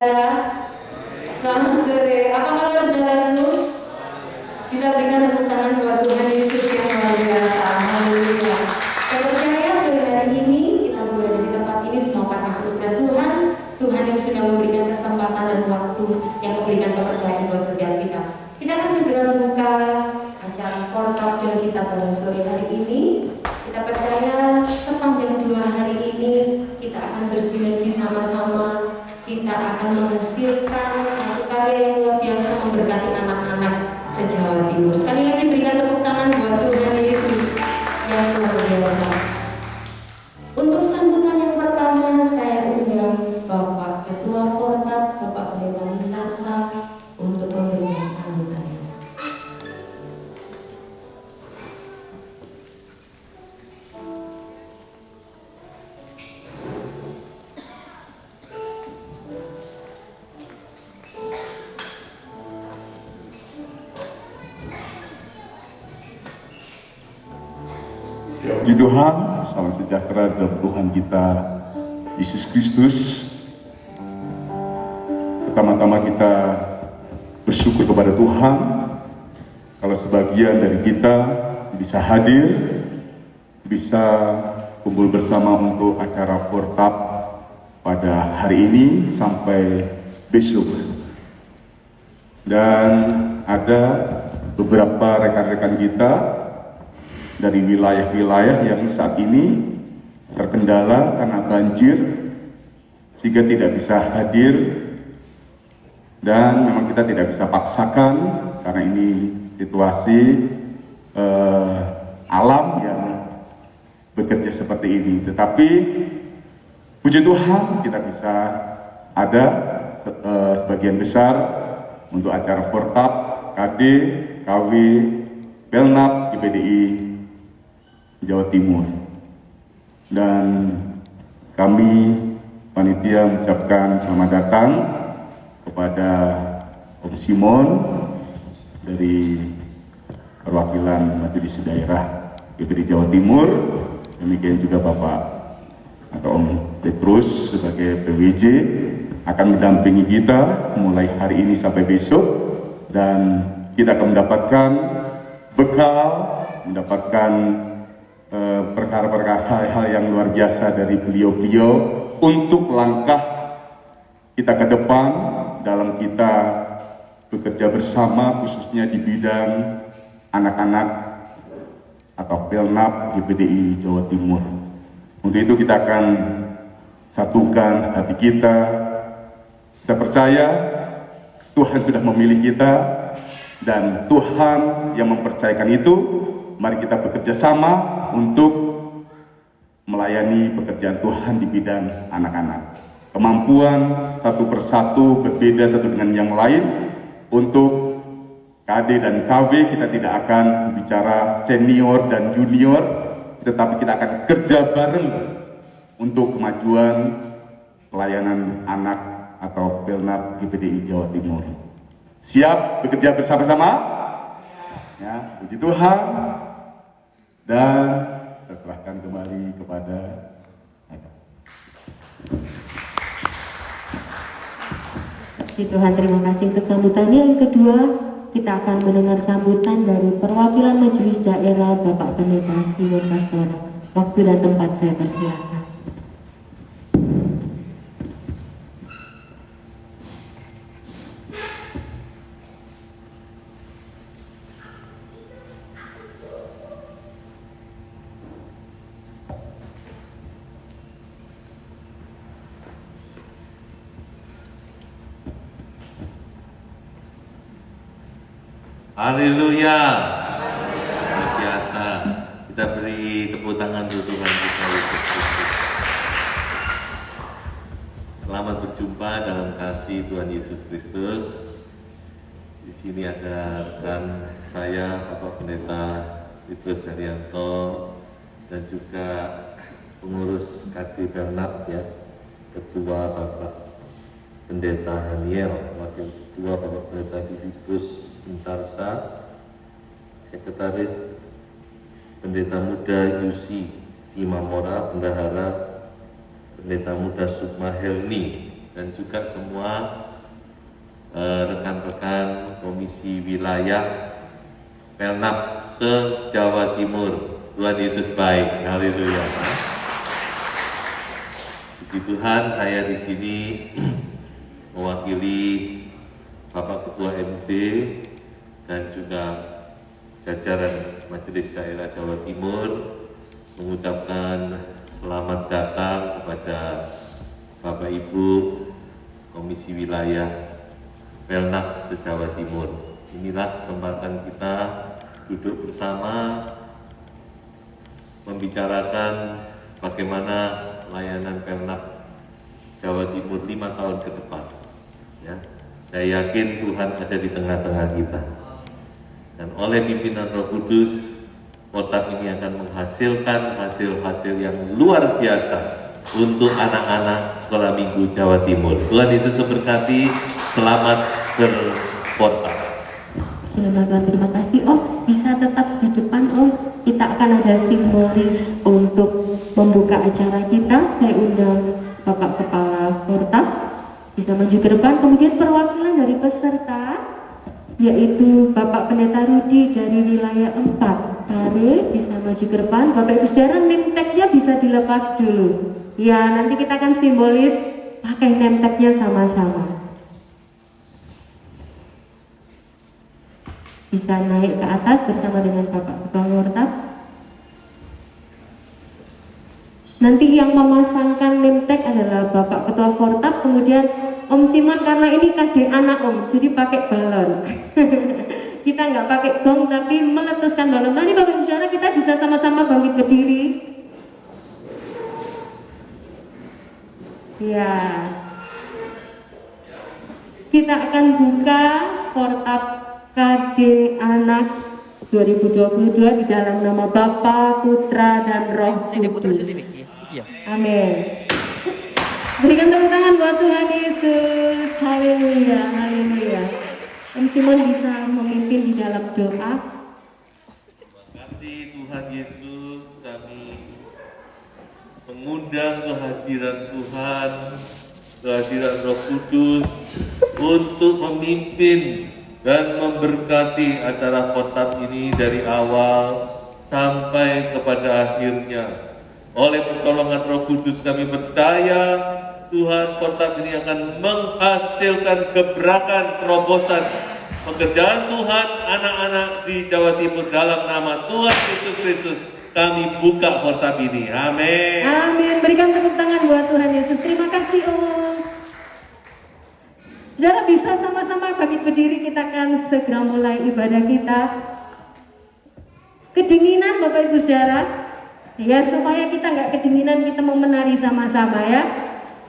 Selamat sore. Apa kabar saudaraku? Bisa berikan tepuk tangan buat Tuhan Yesus yang luar biasa. Haleluya. Saya percaya sore hari ini kita berada di tempat ini semua karena anugerah Tuhan. Tuhan yang sudah memberikan kesempatan dan waktu, yang memberikan kepercayaan buat setiap kita. Kita akan segera membuka acara Portabel kita pada sore hari ini. Kita percaya sepanjang 2 hari ini kita akan bersinergi sama-sama. Kita akan menghasilkan satu karya yang luar biasa memberkati anak-anak se-Jawa Timur. Sekali lagi berikan tepuk tangan buat Tuhan Yesus yang luar biasa. Untuk sambutan yang pertama saya undang Bapak Ketua Portab, Bapak Pendeta Minasa untuk memberikan sambutannya. Puji Tuhan, salam sejahtera dalam Tuhan kita Yesus Kristus. Pertama-tama kita bersyukur kepada Tuhan kalau sebagian dari kita bisa hadir, bisa kumpul bersama untuk acara Portab pada hari ini sampai besok. Dan ada beberapa rekan-rekan kita dari wilayah-wilayah yang saat ini terkendala karena banjir sehingga tidak bisa hadir, dan memang kita tidak bisa paksakan karena ini situasi alam yang bekerja seperti ini. Tetapi puji Tuhan kita bisa ada sebagian besar untuk acara Portab, KD, KW, Belnap, IPDI Jawa Timur. Dan kami panitia mengucapkan selamat datang kepada Om Simon dari perwakilan Majelis Daerah IPDI Jawa Timur, demikian juga Bapak atau Om Petrus sebagai PWJ akan mendampingi kita mulai hari ini sampai besok, dan kita akan mendapatkan bekal, mendapatkan perkara-perkara hal-hal yang luar biasa dari beliau-beliau untuk langkah kita ke depan dalam kita bekerja bersama, khususnya di bidang anak-anak atau Belnap IPDI Jawa Timur. Untuk itu kita akan satukan hati kita. Saya percaya Tuhan sudah memilih kita, dan Tuhan yang mempercayakan itu. Mari kita bekerja sama untuk melayani pekerjaan Tuhan di bidang anak-anak. Kemampuan satu persatu berbeda satu dengan yang lain. Untuk KD dan KW kita tidak akan bicara senior dan junior, tetapi kita akan kerja bareng untuk kemajuan pelayanan anak atau Belnap IPDI Jawa Timur. Siap bekerja bersama-sama? Ya, puji Tuhan. Dan saya serahkan kembali kepada acara. Puji Tuhan, terima kasih untuk sambutannya. Yang kedua, kita akan mendengar sambutan dari perwakilan Majelis Daerah Bapak Pendeta Simon Pastor. Waktu dan tempat saya persilakan. Haleluya. Luar biasa. Kita beri tepuk tangan untuk Tuhan kita Yesus Kristus. Selamat berjumpa dalam kasih Tuhan Yesus Kristus. Di sini ada rekan saya, Bapak Pendeta Petrus Haryanto, dan juga pengurus KD Belnap, ya, Ketua Bapak Pendeta Haniel, Wakil Ketua Bapak Pendeta Filipus Intarsa, Sekretaris Pendeta Muda Yusi Simamora, Bendahara Pendeta Muda Sukma Helmi, dan juga semua rekan-rekan Komisi Wilayah Pelnap se-Jawa Timur. Tuhan Yesus baik, haleluya. Puji Tuhan, saya di sini mewakili Bapak Ketua MD dan juga jajaran Majelis Daerah Jawa Timur mengucapkan selamat datang kepada Bapak Ibu Komisi Wilayah Pelnap se-Jawa Timur. Inilah kesempatan kita duduk bersama membicarakan bagaimana layanan Pelnap Jawa Timur 5 tahun ke depan. Ya, saya yakin Tuhan ada di tengah-tengah kita. Dan oleh pimpinan Roh Kudus, Portab ini akan menghasilkan hasil-hasil yang luar biasa untuk anak-anak sekolah minggu Jawa Timur. Tuhan Yesus memberkati. Selamat berportab. Selamat Tuhan, terima kasih Om. Bisa tetap di depan Om. Kita akan ada simbolis untuk membuka acara kita. Saya undang Bapak Kepala Portab bisa maju ke depan. Kemudian perwakilan dari peserta yaitu Bapak Pendeta Rudi dari wilayah 4 Pare bisa maju ke depan. Bapak Ibu Saudara, name tag-nya bisa dilepas dulu. Ya, nanti kita akan simbolis pakai name tag-nya sama-sama. Bisa naik ke atas bersama dengan Bapak Ketua Portab. Nanti yang memasangkan name tag adalah Bapak Ketua Portab, kemudian Om Simon karena ini KD anak Om, jadi pakai balon. Kita nggak pakai gong tapi meletuskan balon. Mari Bapak Ibu Saudara, kita bisa sama-sama bangkit berdiri. Ya. Kita akan buka Portab KD Anak 2022 di dalam nama Bapa, Putra, dan Roh Kudus. Amin. Berikan tepuk tangan buat Tuhan Yesus. Haleluya, haleluya. Om Simon bisa memimpin di dalam doa. Terima kasih Tuhan Yesus, kami mengundang kehadiran Tuhan, kehadiran Roh Kudus untuk memimpin dan memberkati acara Portab ini dari awal sampai kepada akhirnya. Oleh pertolongan Roh Kudus kami percaya Tuhan, Portab ini akan menghasilkan gebrakan terobosan pekerjaan Tuhan anak-anak di Jawa Timur. Dalam nama Tuhan Yesus Kristus kami buka Portab ini. Amin. Amin. Berikan tepuk tangan buat Tuhan Yesus. Terima kasih Om. Saudara bisa sama-sama bangkit berdiri, kita akan segera mulai ibadah kita. Kedinginan Bapak Ibu Saudara, ya supaya kita nggak kedinginan, kita mau menari sama-sama ya.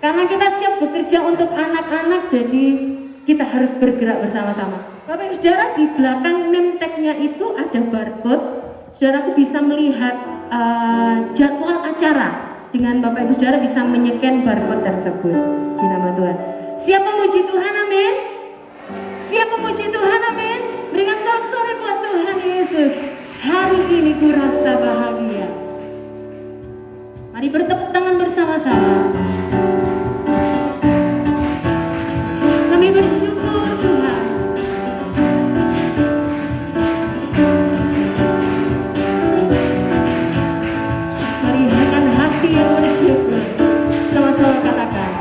Karena kita siap bekerja untuk anak-anak, jadi kita harus bergerak bersama-sama. Bapak Ibu Saudara, di belakang name tag-nya itu ada barcode. Saudaraku bisa melihat jadwal acara. Dengan Bapak Ibu Saudara bisa menyeken barcode tersebut. Di nama Tuhan. Siap memuji Tuhan, amin. Siap memuji Tuhan, amin. Berikan sorak-sorai buat Tuhan Yesus. Hari ini ku rasa bahagia. Mari bertepuk tangan bersama-sama. Kami bersyukur Tuhan. Mari dengan hati yang bersyukur. Sama-sama katakan.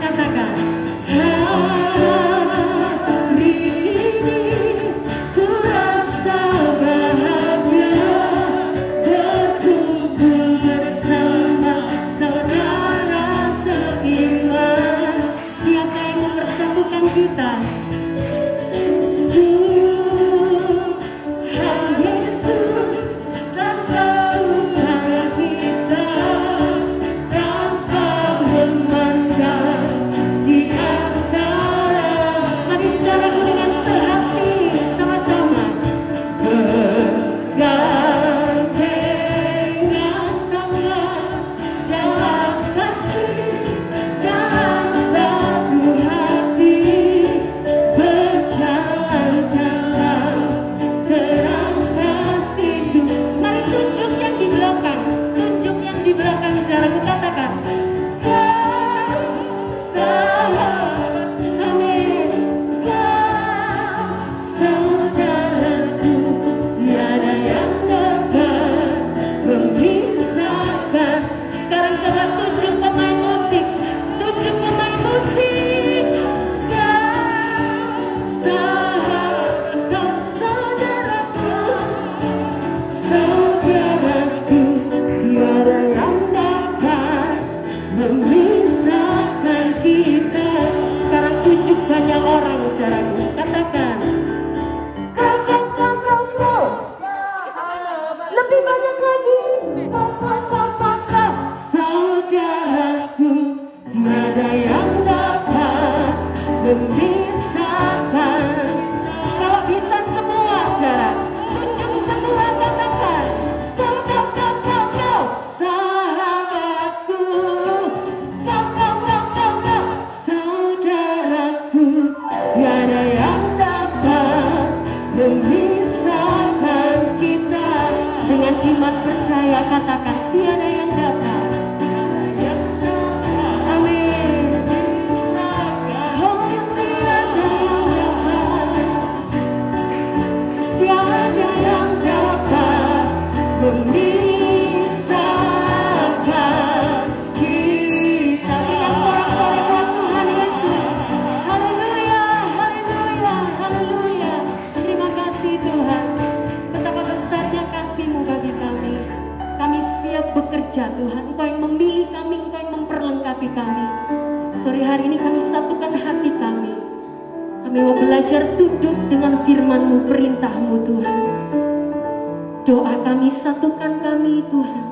Katakan, hari ini ku rasa bahagia bertumbuh bersama saudara seiman. Siapa yang mempersatukan kita? Tuhan Yesus telah satukan kita tanpa memandang di antara. Mari saudaraku dengan sehati sama-sama bergandengan tangan dalam kasih, dalam satu hati, berjalan dalam terang kasih. Mari tunjuk yang di belakang, tunjuk yang di belakang, saudaraku, katakan amin. Kau saudaraku, tiada yang dapat memisahkan. Sekarang coba tunjuk pemain musik, tunjuk pemain musik. Kau saudaraku, saudaraku, tiada yang dapat memisahkan kita. Sekarang tunjuk banyak orang, saudaraku, katakan kau. Lebih banyak lagi. Kau saudaraku, tiada yang dapat memisahkan. Kalau bisa semua, saudara, tunjuk semua, katakan kau sahabatku, kau saudaraku, tiada yang dapat memisahkan kita. Dengan iman percaya katakan tiada yang dapat. Amin. Oh, tiada yang dapat, tiada yang dapat memisahkan kita. Dengan sorak-sorai buat Tuhan Yesus. Haleluya, haleluya, haleluya. Terima kasih Tuhan. Betapa besarnya kasih-Mu bagi kami. Kami siap bekerja Tuhan. Engkau yang memilih kami, Engkau yang memperlengkapi kami. Sore hari ini kami satukan hati kami. Kami mau belajar tunduk dengan firman-Mu, perintah-Mu Tuhan. Doa kami, satukan kami Tuhan.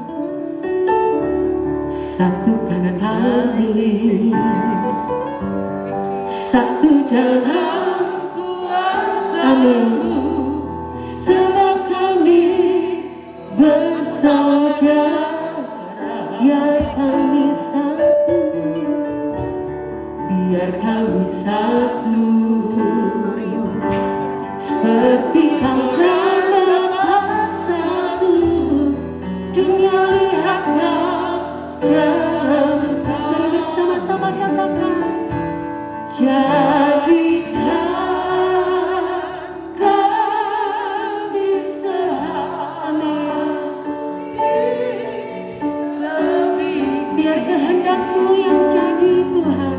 Satukan kami, satu dalam kuasa-Mu. Sebab kami bersaudara, biar kami satu, biar kami satu. Seperti Kau dan Bapa satu, dunia lihat Kau dalam. Mari bersama-sama katakan, jadikan kami amin. Biar kehendak-Mu yang jadi Tuhan.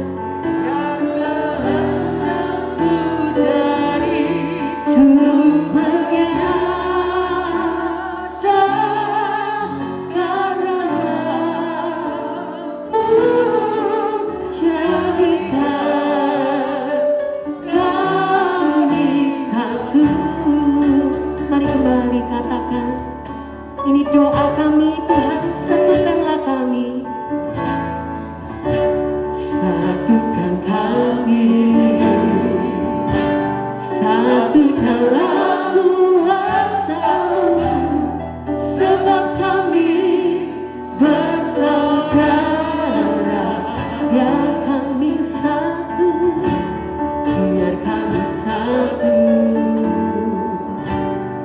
Untuk menyatakan karena-Mu, jadikan kami satu. Mari kembali katakan, ini doa kami Tuhan, satukanlah kami. Satukan kami, satu dalam kuasa-Mu. Sebab kami bersaudara, biar kami satu, biar kami satu.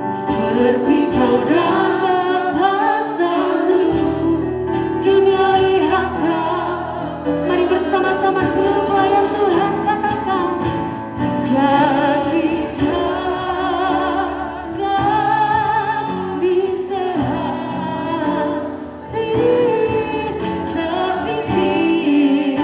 Seperti Kau dan Bapa satu, dunia lihat Kau. Mari bersama-sama seluruh pelayan Tuhan katakan, jadikan kami sehati sepikir.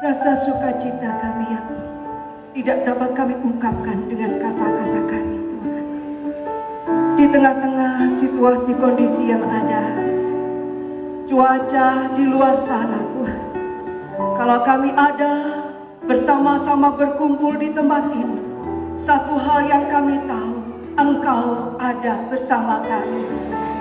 Rasa sukacita kami yang tidak dapat kami ungkapkan dengan kata-kata kami, Tuhan. Di tengah-tengah situasi kondisi yang ada, cuaca di luar sana, Tuhan. Kalau kami ada bersama-sama berkumpul di tempat ini, satu hal yang kami tahu, Engkau ada bersama kami.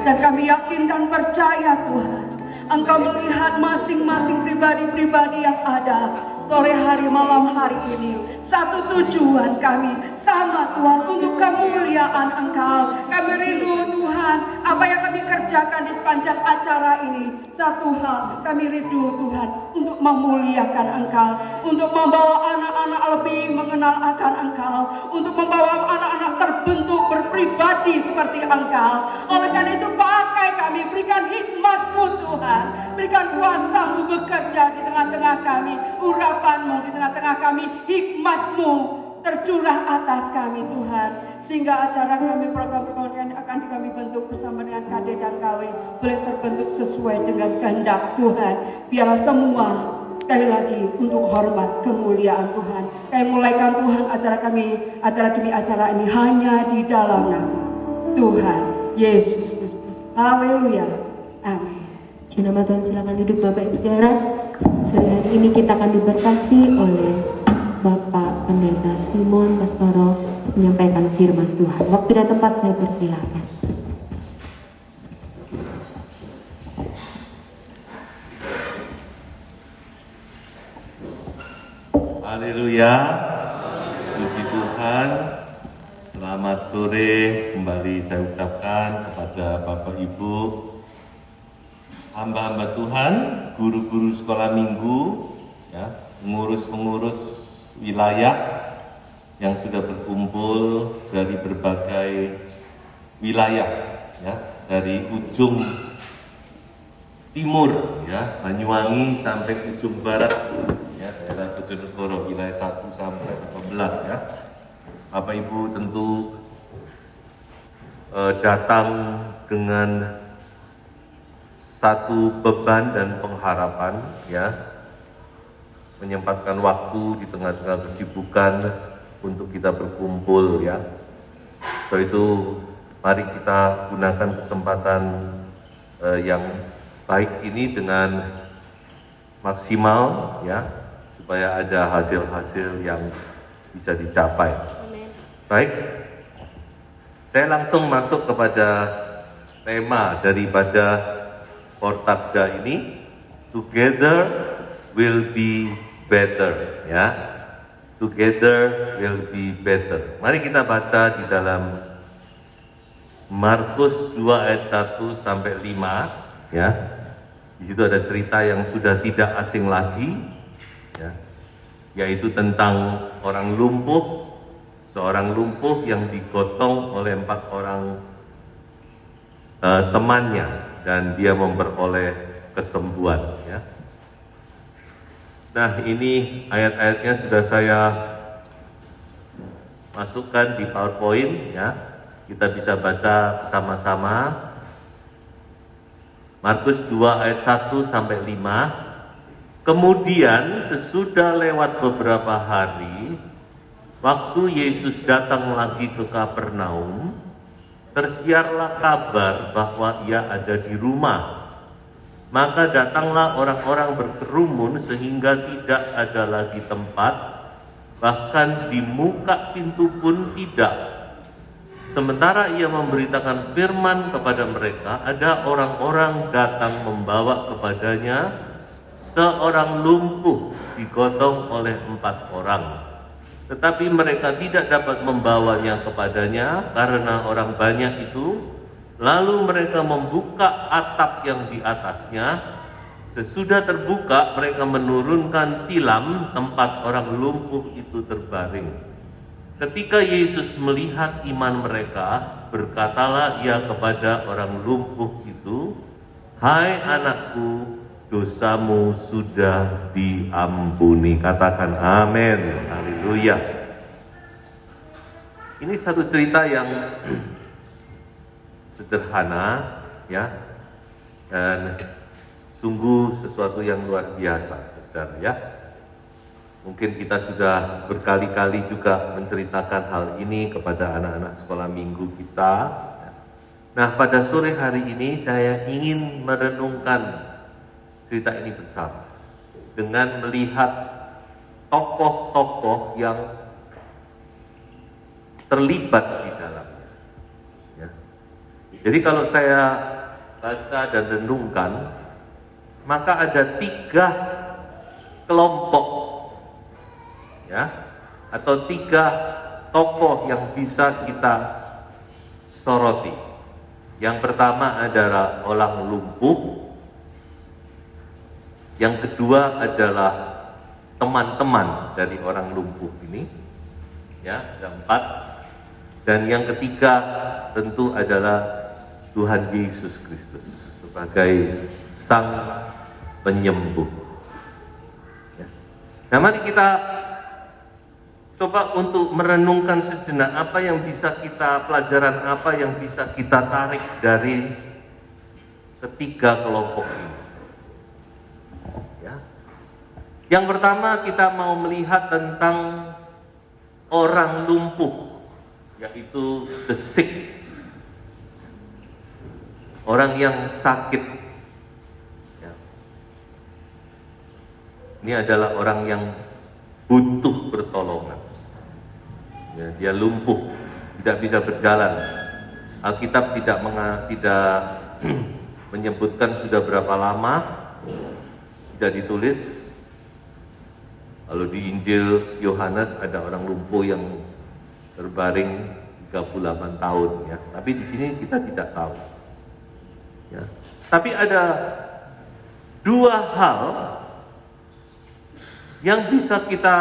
Dan kami yakin dan percaya, Tuhan, Engkau melihat masing-masing pribadi-pribadi yang ada sore hari malam hari ini. Satu tujuan kami sama, Tuhan, untuk kemuliaan Engkau. Kami rindu, Tuhan, apa yang kami kerjakan di sepanjang acara ini. Satu hal, kami rindu, Tuhan, untuk memuliakan Engkau, untuk membawa anak-anak lebih mengenal akan Engkau, untuk membawa anak-anak terbentuk berpribadi seperti Engkau. Oleh karena itu pakai kami, berikan hikmat-Mu, Tuhan, berikan kuasa-Mu bekerja di tengah-tengah kami, urapan-Mu di tengah-tengah kami, hikmat-Mu tercurah atas kami, Tuhan, sehingga acara kami, program-program yang akan kami bentuk bersama dengan KD dan KW boleh terbentuk sesuai dengan kehendak Tuhan. Biarlah semua sekali lagi untuk hormat kemuliaan Tuhan. Kami mulaikan, Tuhan, acara kami, acara demi acara ini hanya di dalam nama Tuhan Yesus Kristus. Haleluya. Amin. Nama Tuhan, silakan duduk Bapak Ibu Saudara. Sore hari ini kita akan diberkati oleh Bapak Pendeta Simon Pastoro menyampaikan firman Tuhan. Waktu dan tempat saya persilakan. Haleluya, puji Tuhan. Selamat sore kembali saya ucapkan kepada Bapak Ibu, hamba-hamba Tuhan, guru-guru sekolah minggu, ya, pengurus-pengurus wilayah yang sudah berkumpul dari berbagai wilayah, ya, dari ujung timur, ya, Banyuwangi sampai ujung barat, ya, daerah Bojonegoro, wilayah 1 sampai 14, ya. Bapak Ibu tentu datang dengan satu beban dan pengharapan, ya, menyempatkan waktu di tengah-tengah kesibukan untuk kita berkumpul, ya. Sebab itu mari kita gunakan kesempatan yang baik ini dengan maksimal ya, supaya ada hasil-hasil yang bisa dicapai. Baik, saya langsung masuk kepada tema daripada Portabda ini, Together will be better, ya. Together will be better. Mari kita baca di dalam Markus 2 ayat 1 sampai 5, ya. Di situ ada cerita yang sudah tidak asing lagi, ya, yaitu tentang orang lumpuh, seorang lumpuh yang digotong oleh 4 orang temannya dan dia memperoleh kesembuhan, ya. Nah, ini ayat-ayatnya sudah saya masukkan di PowerPoint, ya. Kita bisa baca bersama-sama. Markus 2 ayat 1 sampai 5. Kemudian sesudah lewat beberapa hari, waktu Yesus datang lagi ke Kapernaum, tersiarlah kabar bahwa ia ada di rumah. Maka datanglah orang-orang berkerumun sehingga tidak ada lagi tempat, bahkan di muka pintu pun tidak. Sementara ia memberitakan firman kepada mereka, ada orang-orang datang membawa kepadanya seorang lumpuh digotong oleh 4 orang. Tetapi mereka tidak dapat membawanya kepadanya karena orang banyak itu. Lalu mereka membuka atap yang di atasnya. Sesudah terbuka, mereka menurunkan tilam tempat orang lumpuh itu terbaring. Ketika Yesus melihat iman mereka, berkatalah ia kepada orang lumpuh itu, "Hai anakku, dosamu sudah diampuni." Katakan amin. Haleluya. Ini satu cerita yang sederhana, ya, dan sungguh sesuatu yang luar biasa, saudara, ya. Mungkin kita sudah berkali-kali juga menceritakan hal ini kepada anak-anak sekolah minggu kita. Nah, pada sore hari ini saya ingin merenungkan cerita ini bersama dengan melihat tokoh-tokoh yang terlibat di dalamnya, ya. Jadi kalau saya baca dan renungkan, maka ada 3 kelompok, ya, atau 3 tokoh yang bisa kita soroti. Yang pertama adalah orang lumpuh, yang kedua adalah teman-teman dari orang lumpuh ini, ya, ada 4, dan yang ketiga tentu adalah Tuhan Yesus Kristus sebagai Sang Penyembuh, ya. Nah, mari kita coba untuk merenungkan sejenak apa yang bisa kita, pelajaran apa yang bisa kita tarik dari ketiga kelompok ini, ya. Yang pertama kita mau melihat tentang orang lumpuh, yaitu the sick, orang yang sakit, ya. Ini adalah orang yang butuh pertolongan, ya, dia lumpuh, tidak bisa berjalan. Alkitab tidak menyebutkan sudah berapa lama, tidak ditulis. Kalau di Injil Yohanes ada orang lumpuh yang terbaring 38 tahun, ya. Tapi di sini kita tidak tahu, ya. Tapi ada 2 hal yang bisa kita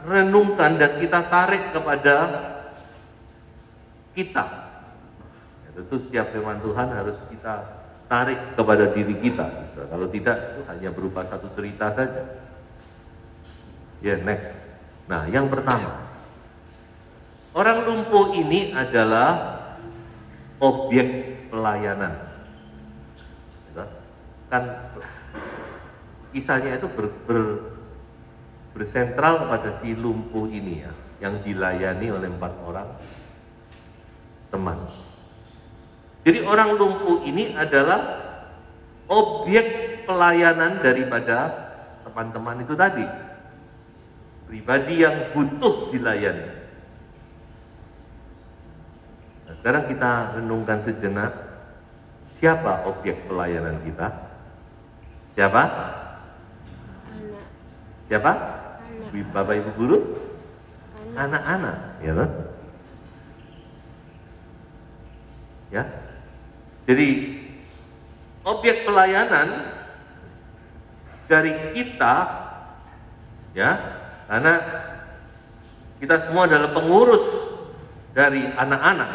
renungkan dan kita tarik kepada kita. Ya, tentu setiap firman Tuhan harus kita tarik kepada diri kita. Kalau tidak, itu hanya berupa satu cerita saja. Ya, next. Nah, yang pertama, orang lumpuh ini adalah objek pelayanan. Kan kisahnya itu bersentral pada si lumpuh ini, ya, yang dilayani oleh 4 orang teman. Jadi orang lumpuh ini adalah objek pelayanan daripada teman-teman itu tadi. Pribadi yang butuh dilayani. Nah, sekarang kita renungkan sejenak, siapa objek pelayanan kita? Siapa? Anak. Siapa? Anak. Bapak Ibu guru? Anak. Anak-anak, ya kan? Ya. Jadi objek pelayanan dari kita, ya, karena kita semua adalah pengurus dari anak-anak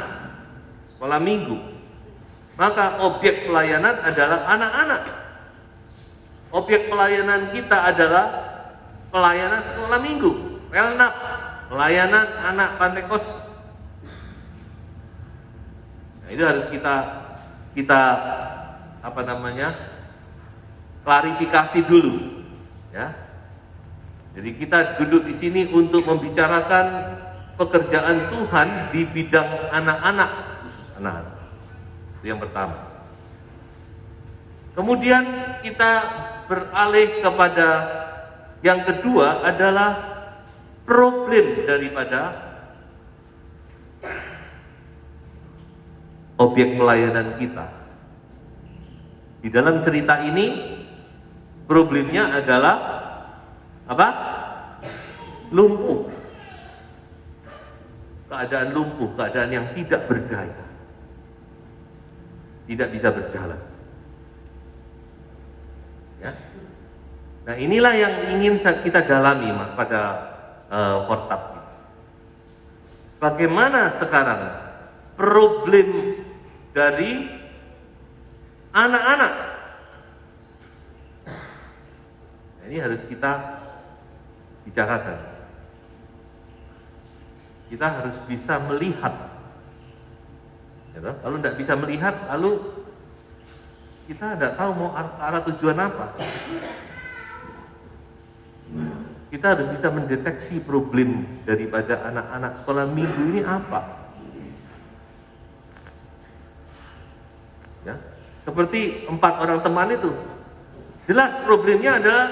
sekolah minggu, maka objek pelayanan adalah anak-anak. Objek pelayanan kita adalah pelayanan sekolah minggu, pelnap, pelayanan anak Pantekos. Nah, itu harus kita klarifikasi dulu, ya. Jadi kita duduk di sini untuk membicarakan pekerjaan Tuhan di bidang anak-anak, khusus anak-anak. Itu yang pertama. Kemudian kita beralih kepada yang kedua adalah problem daripada objek pelayanan kita. Di dalam cerita ini problemnya adalah apa? Lumpuh. Keadaan lumpuh, keadaan yang tidak berdaya. Tidak bisa berjalan. Ya. Nah, inilah yang ingin kita dalami pada Fortap. Bagaimana sekarang problem dari anak-anak? Nah, ini harus kita bicarakan. Kita harus bisa melihat. Ya, kalau tidak bisa melihat, lalu kita tidak tahu mau arah tujuan apa. Kita harus bisa mendeteksi problem daripada anak-anak sekolah minggu ini apa. Ya, seperti 4 orang teman itu, jelas problemnya adalah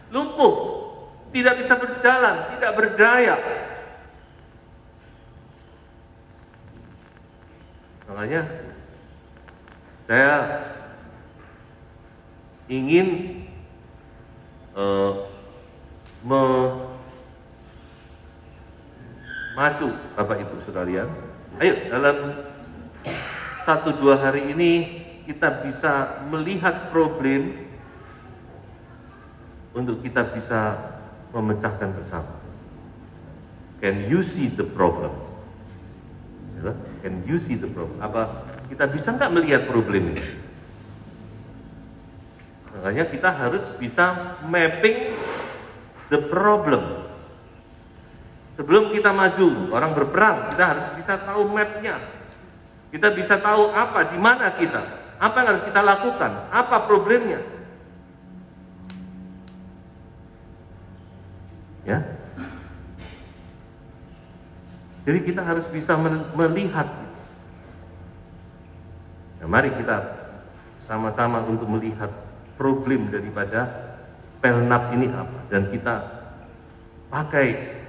lumpuh, tidak bisa berjalan, tidak berdaya. Makanya saya ingin maju Bapak Ibu sekalian. Ayo dalam 1-2 hari ini kita bisa melihat problem untuk kita bisa memecahkan bersama. Can you see the problem? Can you see the problem? Apa kita bisa nggak melihat problem ini? Makanya kita harus bisa mapping the problem. Sebelum kita maju, orang berperang, kita harus bisa tahu mapnya. Kita bisa tahu apa, di mana kita, apa yang harus kita lakukan, apa problemnya. Ya. Jadi kita harus bisa melihat. Nah, mari kita sama-sama untuk melihat problem daripada pelnap ini apa, dan kita pakai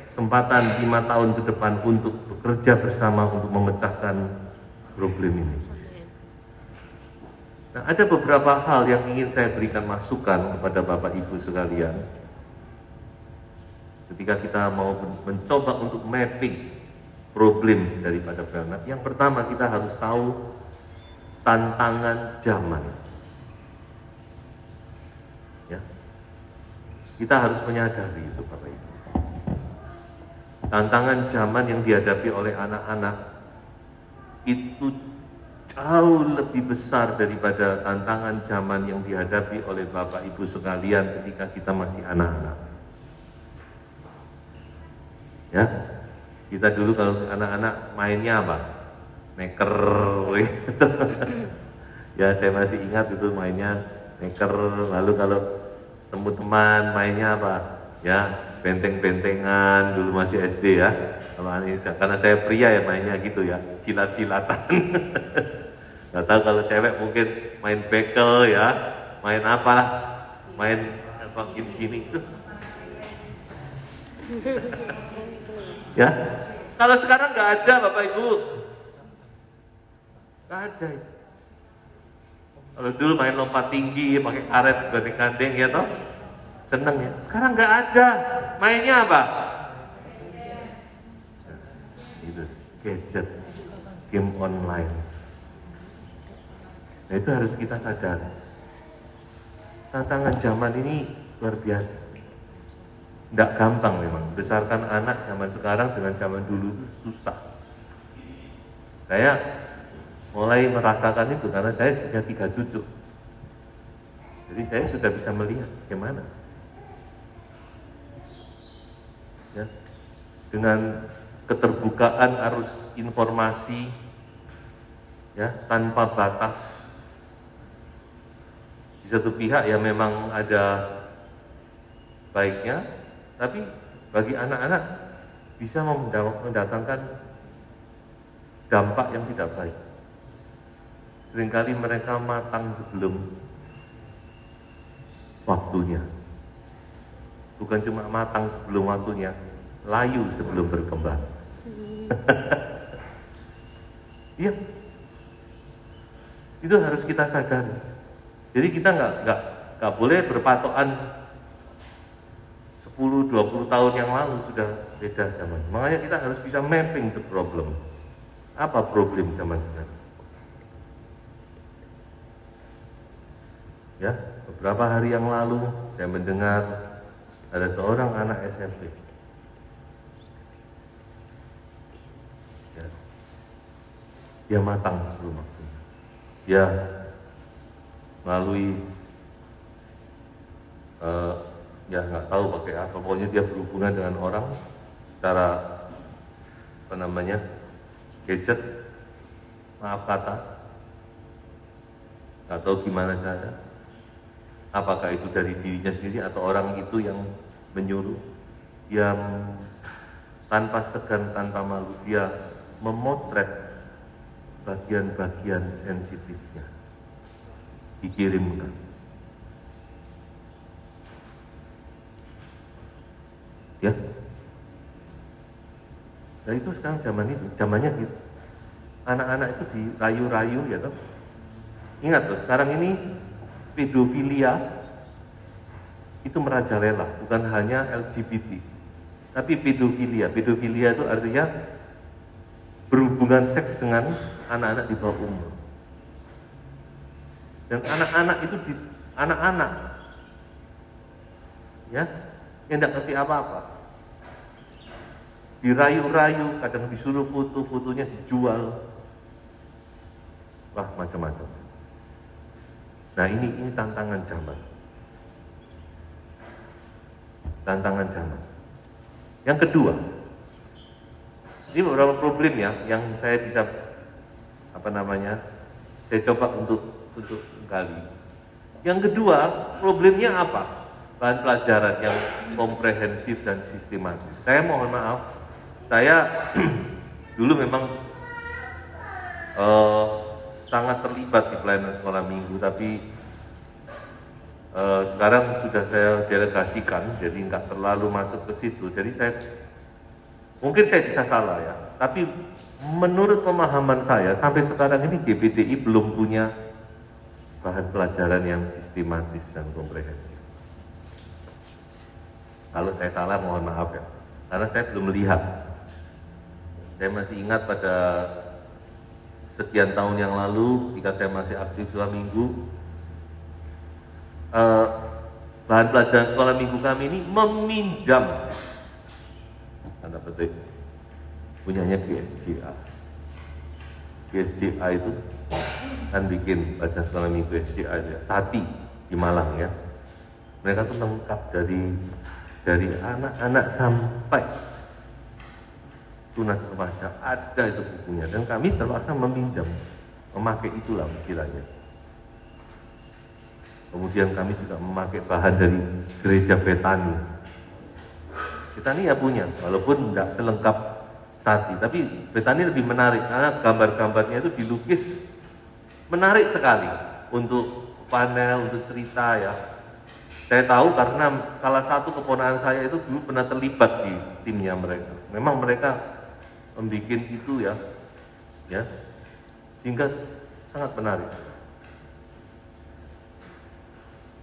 kesempatan 5 tahun ke depan untuk bekerja bersama untuk memecahkan problem ini. Nah, ada beberapa hal yang ingin saya berikan masukan kepada Bapak Ibu sekalian ketika kita mau mencoba untuk mapping problem daripada pelnap. Yang pertama, kita harus tahu tantangan zaman. Ya. Kita harus menyadari itu, Bapak Ibu. Tantangan zaman yang dihadapi oleh anak-anak itu jauh lebih besar daripada tantangan zaman yang dihadapi oleh Bapak Ibu sekalian ketika kita masih anak-anak. Ya, kita dulu kalau anak-anak mainnya apa? Neker, gitu. Ya, saya masih ingat itu mainnya neker. Lalu kalau temu teman mainnya apa? Ya, benteng-bentengan, dulu masih SD ya. Kalau karena saya pria ya mainnya gitu ya, silat-silatan. Nggak tahu kalau cewek mungkin main bekel ya, main apa, main apa gini-gini itu. Ya, kalau sekarang nggak ada Bapak Ibu, nggak ada. Kalau dulu main lompat tinggi, pakai karet gandeng-gandeng ya toh, seneng ya. Sekarang nggak ada, mainnya apa? Gitu, gadget, game online. Nah itu harus kita sadar. Tantangan zaman ini luar biasa. Tidak gampang memang. Besarkan anak zaman sekarang dengan zaman dulu itu susah. Saya mulai merasakan itu karena saya punya 3 cucu. Jadi saya sudah bisa melihat bagaimana. Ya, dengan keterbukaan arus informasi, ya tanpa batas. Di satu pihak ya memang ada baiknya, tapi bagi anak-anak bisa mendatangkan dampak yang tidak baik. Seringkali mereka matang sebelum waktunya. Bukan cuma matang sebelum waktunya, layu sebelum berkembang. Iya, itu harus kita sadari. Jadi kita nggak boleh berpatokan 10-20 tahun yang lalu sudah beda zaman. Makanya kita harus bisa mapping the problem. Apa problem zaman sekarang? Ya, beberapa hari yang lalu saya mendengar ada seorang anak SMP. Ya, dia matang sebelum waktunya. Dia melalui ya nggak tahu pakai apa, pokoknya dia berhubungan dengan orang secara apa namanya gadget, maaf kata, nggak tahu gimana cara, apakah itu dari dirinya sendiri atau orang itu yang menyuruh, dia tanpa segan tanpa malu dia memotret bagian-bagian sensitifnya, dikirimkan. Ya, nah itu sekarang zamannya gitu. Anak-anak itu dirayu-rayu ya toh. Ingat loh, sekarang ini pedofilia itu merajalela, bukan hanya LGBT, tapi pedofilia. Pedofilia itu artinya berhubungan seks dengan anak-anak di bawah umur. Dan anak-anak itu anak-anak ya, yang tidak ngerti apa-apa, dirayu-rayu, kadang disuruh foto-fotonya dijual, wah macam-macam. Nah ini tantangan zaman, tantangan zaman. Yang kedua, ini beberapa problem ya yang saya bisa saya coba untuk gali. Yang kedua, problemnya apa? Bahan pelajaran yang komprehensif dan sistematis. Saya mohon maaf, saya dulu memang sangat terlibat di pelayanan sekolah minggu, tapi sekarang sudah saya delegasikan, jadi nggak terlalu masuk ke situ. Jadi mungkin saya bisa salah ya, tapi menurut pemahaman saya sampai sekarang ini GBDI belum punya bahan pelajaran yang sistematis dan komprehensif. Kalau saya salah mohon maaf ya, karena saya belum melihat. Saya masih ingat pada sekian tahun yang lalu ketika saya masih aktif sekolah minggu, bahan pelajaran sekolah minggu kami ini meminjam tanda petik punyanya GSJA. GSJA itu kan bikin pelajaran sekolah minggu GSJA ya, Sati di Malang ya. Mereka tuh lengkap dari anak-anak sampai tunas remaja, ada itu bukunya, dan kami terpaksa meminjam, memakai itulah istilahnya. Kemudian kami juga memakai bahan dari gereja Betani. Betani ya punya, walaupun tidak selengkap Sati, tapi Betani lebih menarik karena gambar-gambarnya itu dilukis menarik sekali untuk panel, untuk cerita ya. Saya tahu karena salah satu keponakan saya itu dulu pernah terlibat di timnya mereka. Memang mereka membuat itu ya, sehingga sangat menarik.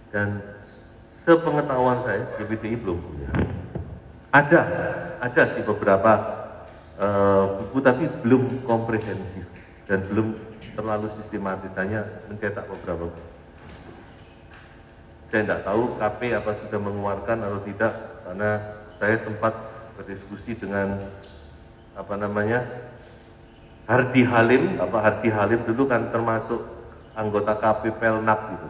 Dan sepengetahuan saya, GPTI belum punya. Ada sih beberapa buku, tapi belum komprehensif dan belum terlalu sistematis, hanya mencetak beberapa buku. Saya tidak tahu KP apa sudah mengeluarkan atau tidak, karena saya sempat berdiskusi dengan Hardi Halim. Bapak Hardi Halim dulu kan termasuk anggota KP Pelnap gitu,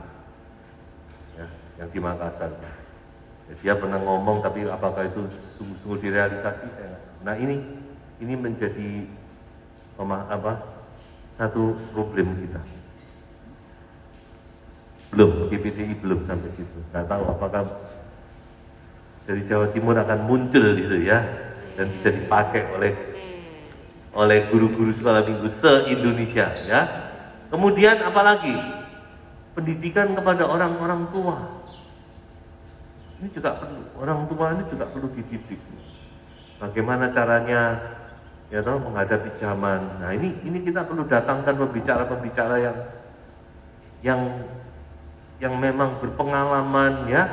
ya, yang di Makassar. Ya, dia pernah ngomong, tapi apakah itu sungguh-sungguh direalisasi saya. Nah ini menjadi satu problem kita. Belum, GPTI belum sampai situ. Nggak tahu apakah dari Jawa Timur akan muncul gitu ya, dan bisa dipakai oleh guru-guru sekolah minggu se-Indonesia ya. Kemudian apalagi pendidikan kepada orang-orang tua. Ini juga perlu, orang tua ini juga perlu dididik. Bagaimana caranya ya menghadapi zaman. Nah ini kita perlu datangkan pembicara-pembicara yang memang berpengalaman ya,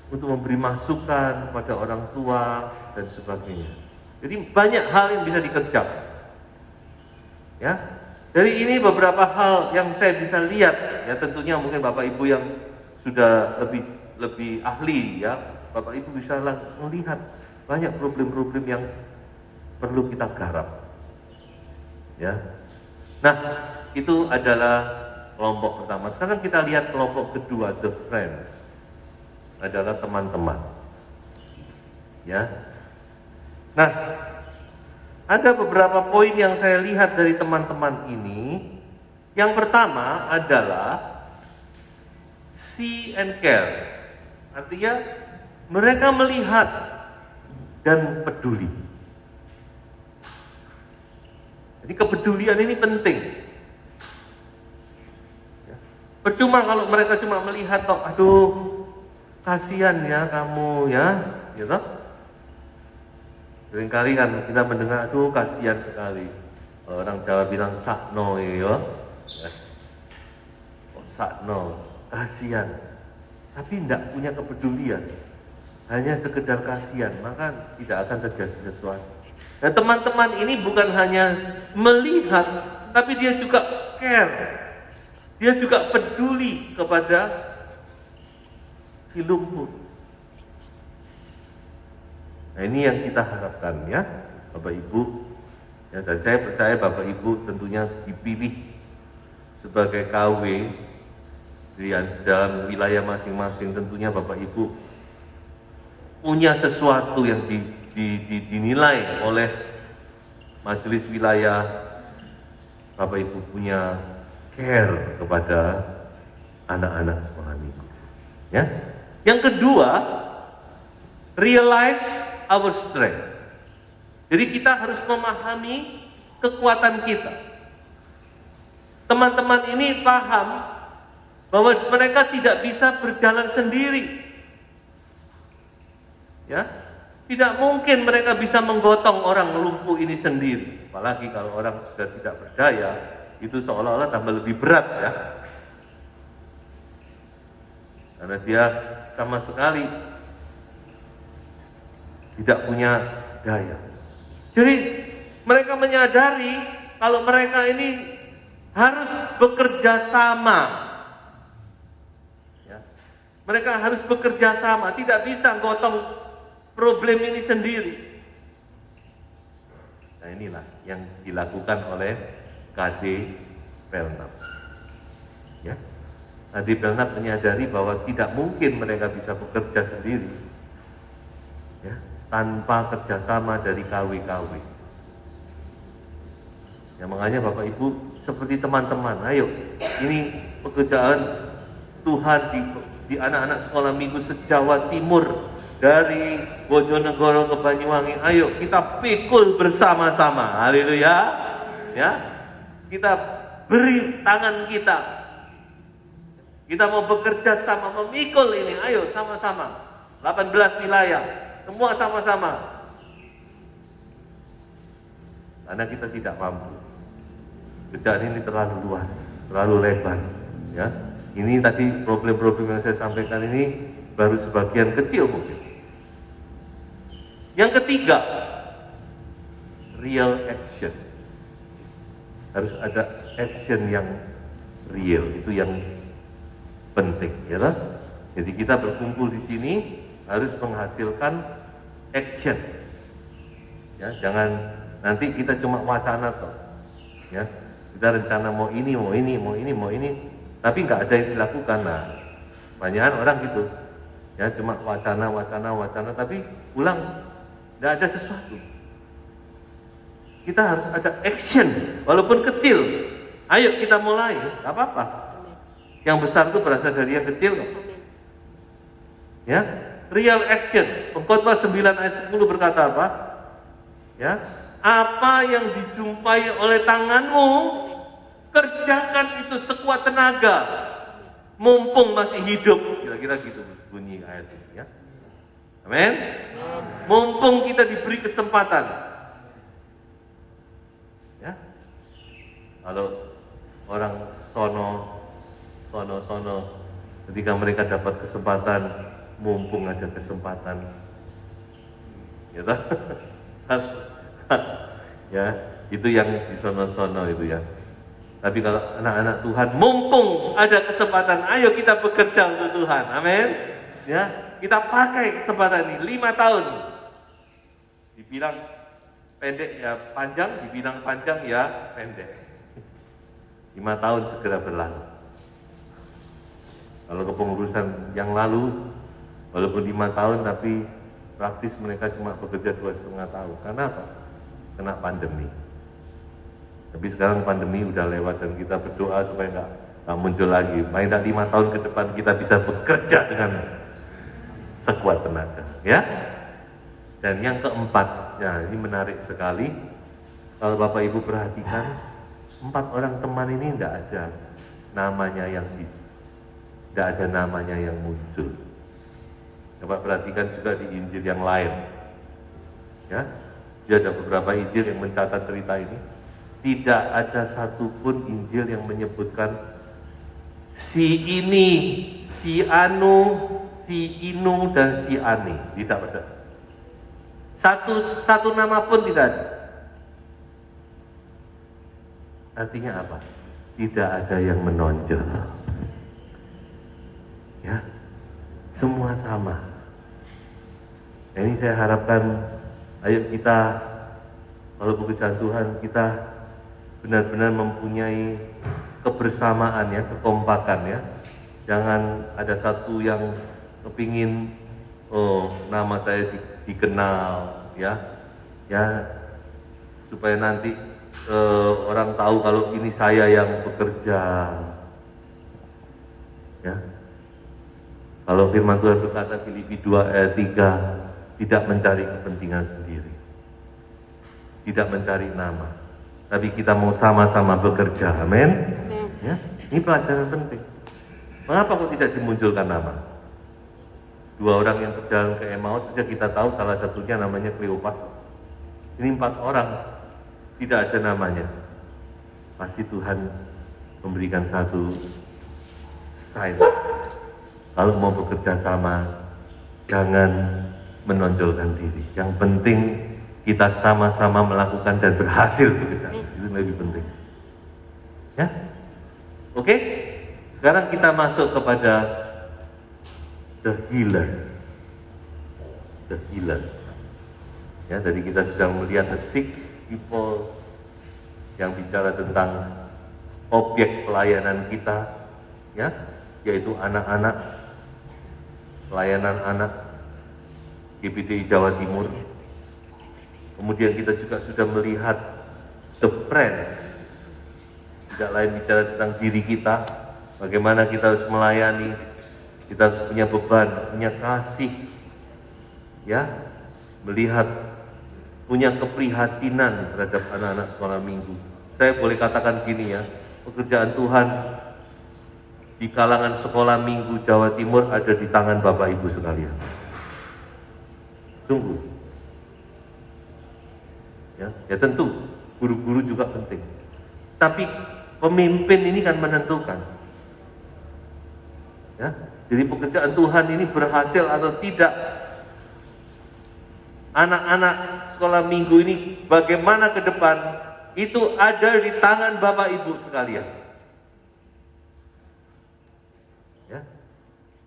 untuk memberi masukan pada orang tua dan sebagainya. Jadi banyak hal yang bisa dikerjakan. Ya. Dari ini beberapa hal yang saya bisa lihat ya, tentunya mungkin Bapak Ibu yang sudah lebih ahli ya, Bapak Ibu bisa melihat banyak problem-problem yang perlu kita garap. Ya. Nah, itu adalah kelompok pertama. Sekarang kita lihat kelompok kedua, the friends, adalah teman-teman. Ya. Nah, ada beberapa poin yang saya lihat dari teman-teman ini. Yang pertama adalah see and care. Artinya mereka melihat dan peduli. Jadi kepedulian ini penting. Percuma kalau mereka cuma melihat toh, aduh kasihan ya kamu ya, gitu. Seringkali kan kita mendengar, aduh kasihan sekali. Orang Jawa bilang sakno ya. Oh, sakno, kasihan. Tapi tidak punya kepedulian. Hanya sekedar kasihan, maka tidak akan terjadi sesuatu. Nah, teman-teman ini bukan hanya melihat, tapi dia juga care. Dia juga peduli kepada si lumpuh. Nah ini yang kita harapkan ya, Bapak Ibu. Ya, saya percaya Bapak Ibu tentunya dipilih sebagai KW di dalam wilayah masing-masing. Tentunya Bapak Ibu punya sesuatu yang dinilai oleh majelis wilayah. Bapak Ibu punya care kepada anak-anak sekolah minggu. Ya. Yang kedua, realize our strength. Jadi kita harus memahami kekuatan kita. Teman-teman ini paham bahwa mereka tidak bisa berjalan sendiri. Ya. Tidak mungkin mereka bisa menggotong orang lumpuh ini sendiri. Apalagi kalau orang sudah tidak berdaya, itu seolah-olah tambah lebih berat ya, karena dia sama sekali tidak punya daya. Jadi mereka menyadari kalau mereka ini harus bekerja sama ya. Mereka harus bekerja sama, tidak bisa gotong problem ini sendiri. Nah inilah yang dilakukan oleh KD Pelnap. Ya. KD Pelnap menyadari bahwa tidak mungkin mereka bisa bekerja sendiri ya, tanpa kerjasama dari KW-KW. Ya, makanya Bapak Ibu seperti teman-teman, ayo ini pekerjaan Tuhan di anak-anak sekolah minggu se-Jawa Timur, dari Bojonegoro ke Banyuwangi. Ayo kita pikul bersama-sama. Haleluya. Ya. Kita beri tangan kita. Kita mau bekerja sama, memikul ini, ayo sama-sama. 18 wilayah, semua sama-sama. Karena kita tidak mampu. Kerjaan ini terlalu luas, terlalu lebar. Ya, ini tadi problem-problem yang saya sampaikan ini baru sebagian kecil mungkin. Yang ketiga, real action. Harus ada action yang real, itu yang penting, ya kan? Jadi kita berkumpul di sini harus menghasilkan action. Ya, jangan nanti kita cuma wacana toh. Ya, kita rencana mau ini, tapi nggak ada yang dilakukan. Nah, banyak orang gitu. Ya, cuma wacana, tapi pulang nggak ada sesuatu. Kita harus ada action, walaupun kecil. Ayo kita mulai, nggak apa-apa. Yang besar itu berasal dari yang kecil. Ya, real action. Pengkhotbah 9 ayat 10 berkata apa? Ya, apa yang dijumpai oleh tanganmu, kerjakan itu sekuat tenaga, mumpung masih hidup. Kira-kira gitu bunyi ayat ini, ya. Amin. Mumpung kita diberi kesempatan. Ya, kalau orang sono, ketika mereka dapat kesempatan, mumpung ada kesempatan, ya, ya, itu yang di sono itu ya. Tapi kalau anak-anak Tuhan, mumpung ada kesempatan, ayo kita bekerja untuk Tuhan, amin. Ya, kita pakai kesempatan ini 5 tahun. Dibilang pendek ya panjang, dibilang panjang ya pendek. 5 tahun segera berlalu. Kalau kepengurusan yang lalu, walaupun 5 tahun, tapi praktis mereka cuma bekerja 2,5 tahun. Karena apa? Kena pandemi. Tapi sekarang pandemi udah lewat dan kita berdoa supaya nggak muncul lagi. Paling tidak 5 tahun ke depan kita bisa bekerja dengan sekuat tenaga, ya. Dan yang keempat, ya ini menarik sekali. Kalau Bapak Ibu perhatikan, 4 orang teman ini tidak ada namanya yang tidak ada namanya yang muncul. Coba perhatikan juga di Injil yang lain. Ya, dia ada beberapa Injil yang mencatat cerita ini. Tidak ada satupun Injil yang menyebutkan si ini, si anu, si inu, dan si ani. Tidak ada. Satu nama pun tidak ada. Artinya apa? Tidak ada yang menonjol. Ya, semua sama. Nah, ini saya harapkan, ayo kita, kalau pekerjaan Tuhan, kita benar-benar mempunyai kebersamaan ya, kekompakan ya. Jangan ada satu yang kepingin, oh nama saya dikenal ya, ya supaya nanti orang tahu kalau ini saya yang bekerja. Ya. Kalau firman Tuhan berkata Filipi 2 ayat 3, tidak mencari kepentingan sendiri, tidak mencari nama, tapi kita mau sama-sama bekerja. Amin. Ya, ini pelajaran penting. Mengapa kok tidak dimunculkan nama? 2 orang yang berjalan ke Emmaus saja kita tahu salah satunya namanya Kleopas. Ini 4 orang tidak ada namanya. Pasti Tuhan memberikan satu sign. Kalau mau bekerja sama, jangan menonjolkan diri. Yang penting kita sama-sama melakukan dan berhasil bekerja. Itu lebih penting. Ya, oke. Sekarang kita masuk kepada the healer. The healer. Ya, tadi kita sudah melihat the sick people, yang bicara tentang objek pelayanan kita, ya, yaitu anak-anak, pelayanan anak GPDI Jawa Timur. Kemudian kita juga sudah melihat the friends, tidak lain bicara tentang diri kita, bagaimana kita harus melayani, kita harus punya beban, punya kasih, ya, melihat, punya keprihatinan terhadap anak-anak sekolah minggu. Saya boleh katakan gini ya, pekerjaan Tuhan di kalangan sekolah minggu Jawa Timur ada di tangan Bapak Ibu sekalian. Tunggu. Ya tentu, guru-guru juga penting. Tapi pemimpin ini kan menentukan. Ya, jadi pekerjaan Tuhan ini berhasil atau tidak. Anak-anak sekolah minggu ini bagaimana ke depan, itu ada di tangan Bapak Ibu sekalian. Ya,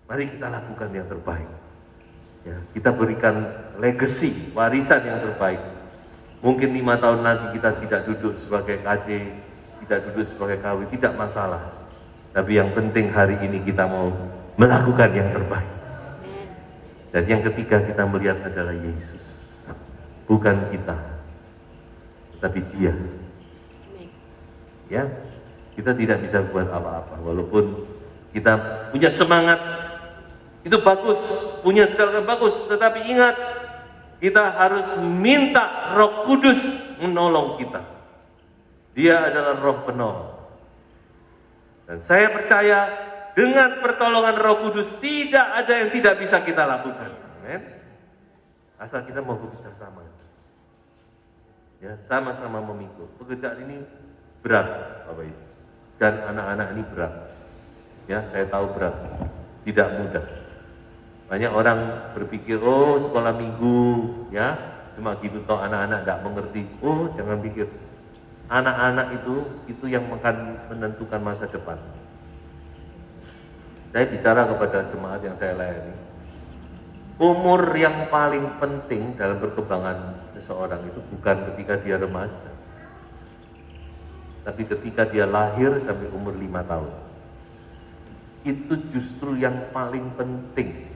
mari kita lakukan yang terbaik. Ya, kita berikan legacy, warisan yang terbaik. Mungkin 5 tahun nanti kita tidak duduk sebagai KD, tidak duduk sebagai KW, tidak masalah. Tapi yang penting hari ini kita mau melakukan yang terbaik. Dan yang ketiga kita melihat adalah Yesus. Bukan kita, tapi Dia. Ya, kita tidak bisa buat apa-apa. Walaupun kita punya semangat, itu bagus, punya segala bagus. Tetapi ingat, kita harus minta Roh Kudus menolong kita. Dia adalah Roh penolong. Dan saya percaya dengan pertolongan Roh Kudus tidak ada yang tidak bisa kita lakukan. Amen. Asal kita mau bekerja sama. Ya, sama-sama memikul. Pekerjaan ini berat, Bapak Ibu. Dan anak-anak ini berat. Ya, saya tahu berat. Tidak mudah. Banyak orang berpikir, oh sekolah minggu, ya cuma gitu toh anak-anak tidak mengerti. Oh jangan pikir. Anak-anak itu yang akan menentukan masa depan. Saya bicara kepada jemaat yang saya layani. Umur yang paling penting dalam perkembangan seseorang itu bukan ketika dia remaja, tapi ketika dia lahir sampai umur 5 tahun. Itu justru yang paling penting.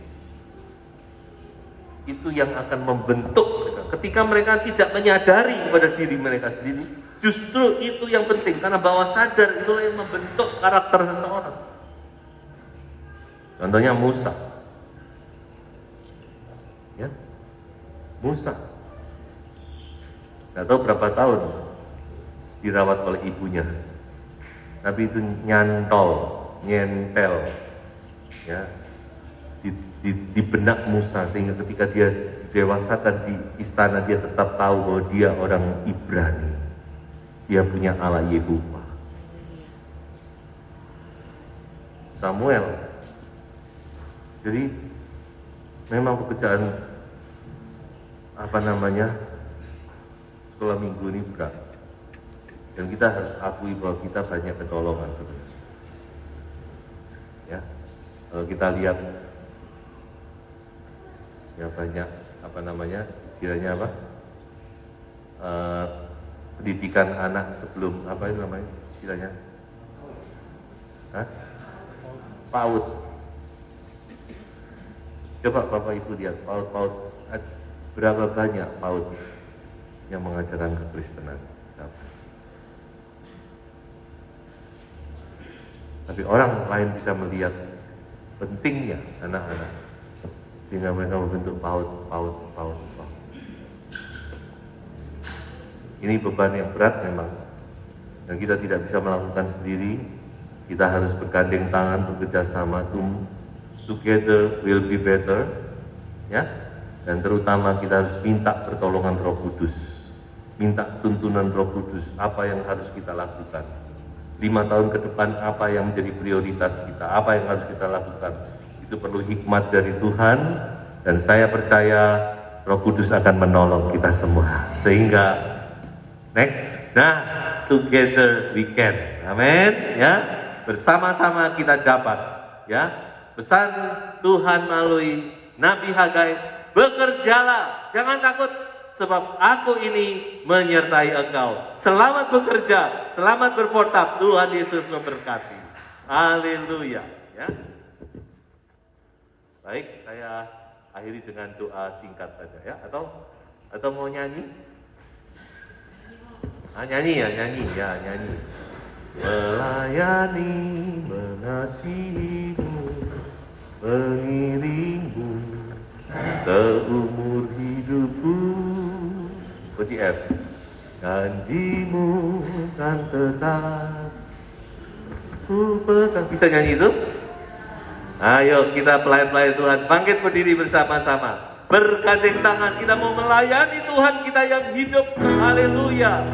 Itu yang akan membentuk mereka. Ketika mereka tidak menyadari kepada diri mereka sendiri, justru itu yang penting. Karena bawah sadar itulah yang membentuk karakter seseorang. Contohnya Musa. Ya, Musa. Tidak tahu berapa tahun dirawat oleh ibunya. Tapi itu nyentel, ya, di benak Musa sehingga ketika dia dewasakan di istana dia tetap tahu bahwa dia orang Ibrani. Dia punya Allah Yehuwa. Samuel. Jadi memang pekerjaan sekolah minggu ini berat. Dan kita harus akui bahwa kita banyak kecolongan sebenarnya. Ya, kalau kita lihat ya banyak istilahnya apa? Pendidikan anak sebelum apa itu namanya istilahnya? PAUD. Coba Bapak Ibu lihat PAUD berapa banyak PAUD yang mengajarkan kekristenan. Tapi orang lain bisa melihat pentingnya anak-anak sehingga mereka membentuk PAUD. Ini beban yang berat memang, dan kita tidak bisa melakukan sendiri. Kita harus bergandeng tangan, bekerja sama. Together will be better, ya. Dan terutama kita harus minta pertolongan Roh Kudus, minta tuntunan Roh Kudus. Apa yang harus kita lakukan? 5 tahun ke depan apa yang menjadi prioritas kita, apa yang harus kita lakukan. Itu perlu hikmat dari Tuhan, dan saya percaya Roh Kudus akan menolong kita semua. Sehingga together we can. Amin, ya. Bersama-sama kita dapat, ya. Pesan Tuhan melalui Nabi Hagai, bekerjalah, jangan takut. Sebab aku ini menyertai engkau. Selamat bekerja, selamat berfortab. Tuhan Yesus memberkati. Haleluya. Ya. Baik, saya akhiri dengan doa singkat saja ya. Atau mau nyanyi? Nyanyi. Melayani, mengasihimu, mengiringmu seumur hidupku. Puji F. Janjimu kan tetap Bisa nyanyi itu? Ayo kita pelayan-pelayan Tuhan bangkit berdiri bersama-sama, bergandeng tangan, kita mau melayani Tuhan kita yang hidup. Haleluya.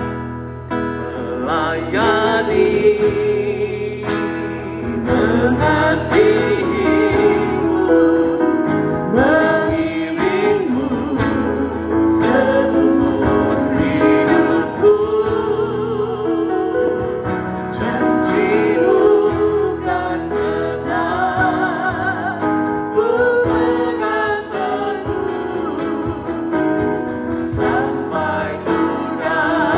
Melayani, mengasihimu, mengiringmu seumur hidupku. Janjimu kan benar, ku pegang teguh sampai ku dapat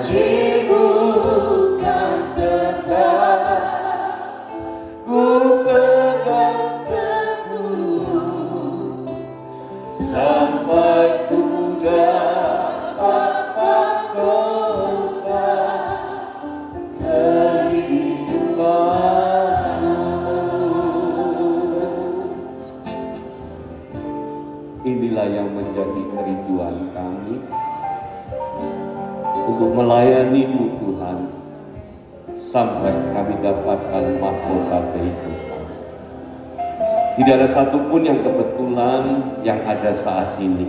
janjimu kan tetap ku pegang teguh sampai ku dapat mahkota kehidupanmu. Inilah yang menjadi kerinduan kami untuk melayani-Mu Tuhan sampai kami dapatkan mahkota kehidupan. Tidak ada satupun yang kebetulan yang ada saat ini,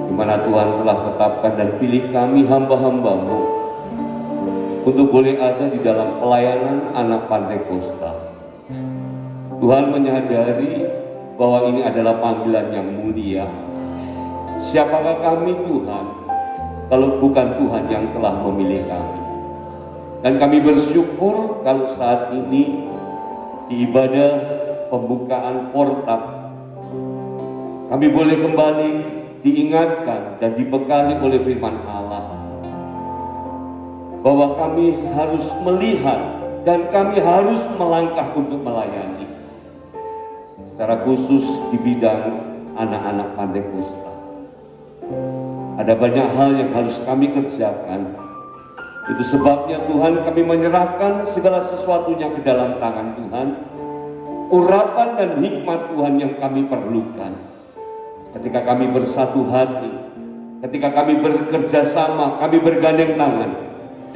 di mana Tuhan telah tetapkan dan pilih kami hamba-hamba-Mu untuk boleh ada di dalam pelayanan anak Pantekosta. Tuhan menyadari bahwa ini adalah panggilan yang mulia. Siapakah kami Tuhan kalau bukan Tuhan yang telah memilih kami? Dan kami bersyukur kalau saat ini di ibadah pembukaan portab kami boleh kembali diingatkan dan dibekali oleh firman Allah bahwa kami harus melihat dan kami harus melangkah untuk melayani, secara khusus di bidang anak-anak Pantekosta. Ada banyak hal yang harus kami kerjakan. Itu sebabnya Tuhan, kami menyerahkan segala sesuatunya ke dalam tangan Tuhan. Urapan dan hikmat Tuhan yang kami perlukan ketika kami bersatu hati, ketika kami bekerja sama, kami bergandeng tangan.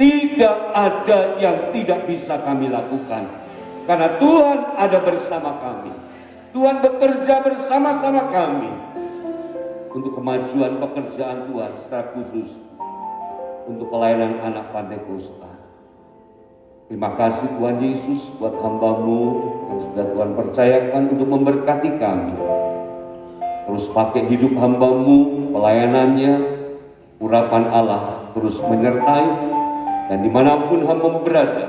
Tidak ada yang tidak bisa kami lakukan karena Tuhan ada bersama kami. Tuhan bekerja bersama-sama kami untuk kemajuan pekerjaan Tuhan, secara khusus untuk pelayanan anak Pantekosta. Terima kasih Tuhan Yesus buat hamba-Mu yang sudah Tuhan percayakan untuk memberkati kami. Terus pakai hidup hamba-Mu, pelayanannya, urapan Allah terus menyertai, dan dimanapun hamba-Mu berada,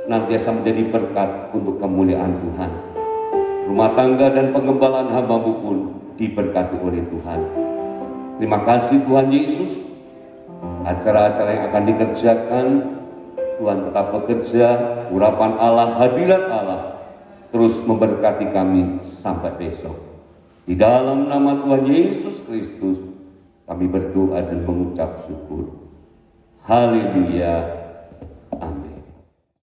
senantiasa menjadi berkat untuk kemuliaan Tuhan. Rumah tangga dan pengembalaan hamba-Mu pun diberkati oleh Tuhan. Terima kasih Tuhan Yesus. Acara-acara yang akan dikerjakan, Tuhan tetap bekerja, urapan Allah, hadirat Allah terus memberkati kami sampai besok. Di dalam nama Tuhan Yesus Kristus kami berdoa dan mengucap syukur. Haleluya.